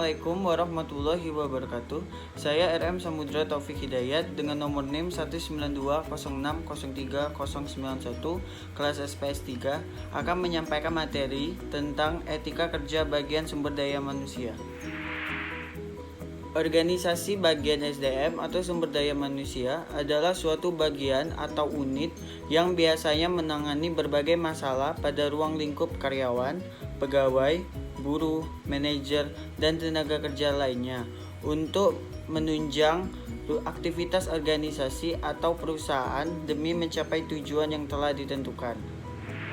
Assalamualaikum warahmatullahi wabarakatuh. Saya RM Samudra Taufik Hidayat dengan nomor NIM 192060391 kelas SPS 3 akan menyampaikan materi tentang etika kerja bagian sumber daya manusia. Organisasi bagian SDM atau sumber daya manusia adalah suatu bagian atau unit yang biasanya menangani berbagai masalah pada ruang lingkup karyawan, pegawai, buruh, manajer, dan tenaga kerja lainnya untuk menunjang aktivitas organisasi atau perusahaan demi mencapai tujuan yang telah ditentukan.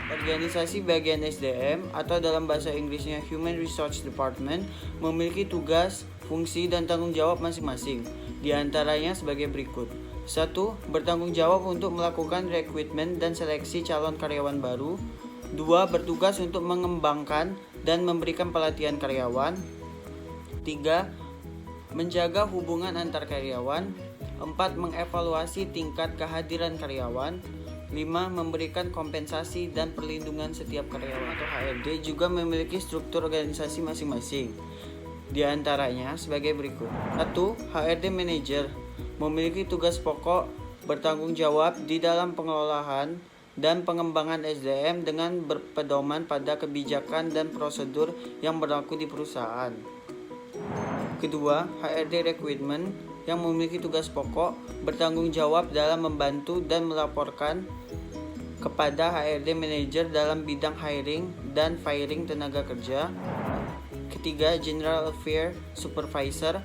Organisasi bagian SDM atau dalam bahasa Inggrisnya Human Resource Department memiliki tugas, fungsi, dan tanggung jawab masing-masing. Di antaranya sebagai berikut. 1. Bertanggung jawab untuk melakukan rekrutmen dan seleksi calon karyawan baru. 2. Bertugas untuk mengembangkan dan memberikan pelatihan karyawan. 3. Menjaga hubungan antar karyawan. 4. Mengevaluasi tingkat kehadiran karyawan. 5. Memberikan kompensasi dan perlindungan setiap karyawan atau HRD juga memiliki struktur organisasi masing-masing. Di antaranya sebagai berikut. 1. HRD Manager memiliki tugas pokok bertanggung jawab di dalam pengelolaan dan pengembangan SDM dengan berpedoman pada kebijakan dan prosedur yang berlaku di perusahaan. Kedua, HRD Recruitment yang memiliki tugas pokok bertanggung jawab dalam membantu dan melaporkan kepada HRD Manager dalam bidang hiring dan firing tenaga kerja. Ketiga, General Affairs Supervisor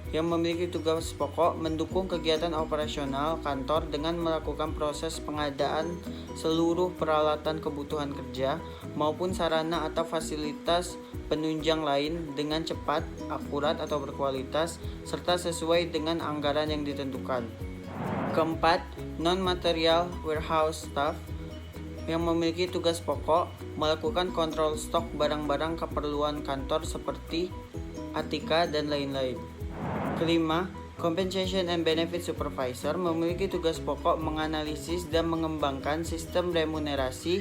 yang memiliki tugas pokok mendukung kegiatan operasional kantor dengan melakukan proses pengadaan seluruh peralatan kebutuhan kerja maupun sarana atau fasilitas penunjang lain dengan cepat, akurat atau berkualitas serta sesuai dengan anggaran yang ditentukan. Keempat, non-material warehouse staff yang memiliki tugas pokok melakukan kontrol stok barang-barang keperluan kantor seperti ATK dan lain-lain. Kelima, Compensation and Benefit Supervisor memiliki tugas pokok menganalisis dan mengembangkan sistem remunerasi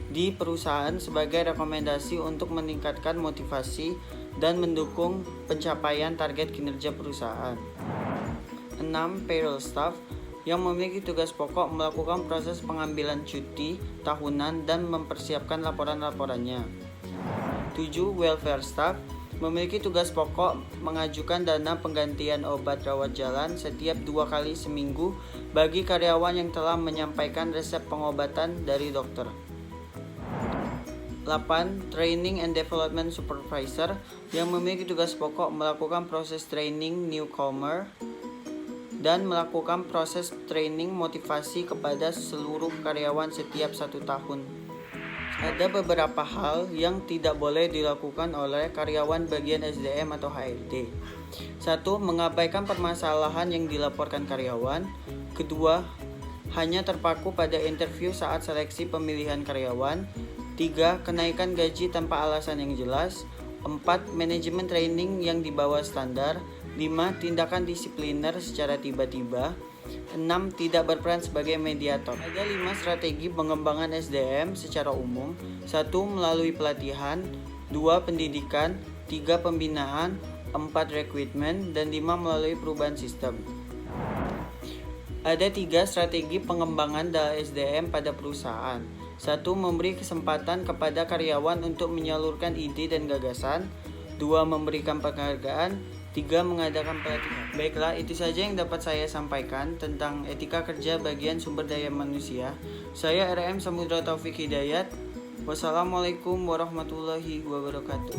di perusahaan sebagai rekomendasi untuk meningkatkan motivasi dan mendukung pencapaian target kinerja perusahaan. 6. Payroll Staff yang memiliki tugas pokok melakukan proses pengambilan cuti tahunan dan mempersiapkan laporan-laporannya. 7. Welfare Staff memiliki tugas pokok mengajukan dana penggantian obat rawat jalan setiap 2 kali seminggu bagi karyawan yang telah menyampaikan resep pengobatan dari dokter. 8. Training and Development Supervisor yang memiliki tugas pokok melakukan proses training newcomer dan melakukan proses training motivasi kepada seluruh karyawan setiap 1 tahun. Ada beberapa hal yang tidak boleh dilakukan oleh karyawan bagian SDM atau HRD. 1. Mengabaikan permasalahan yang dilaporkan karyawan. Kedua, hanya terpaku pada interview saat seleksi pemilihan karyawan. 3. Kenaikan gaji tanpa alasan yang jelas. 4. Manajemen training yang di bawah standar. 5. Tindakan disipliner secara tiba-tiba. 6. Tidak berperan sebagai mediator. Ada 5 strategi pengembangan SDM secara umum. 1. Melalui pelatihan. 2. Pendidikan. 3. Pembinaan. 4. Rekrutmen. Dan 5. Melalui perubahan sistem. Ada 3 strategi pengembangan dalam SDM pada perusahaan. 1. Memberi kesempatan kepada karyawan untuk menyalurkan ide dan gagasan. 2. Memberikan penghargaan. 3. Mengadakan pelatihan. Baiklah, itu saja yang dapat saya sampaikan tentang etika kerja bagian sumber daya manusia. Saya RM Samudra Taufik Hidayat. Wassalamualaikum warahmatullahi wabarakatuh.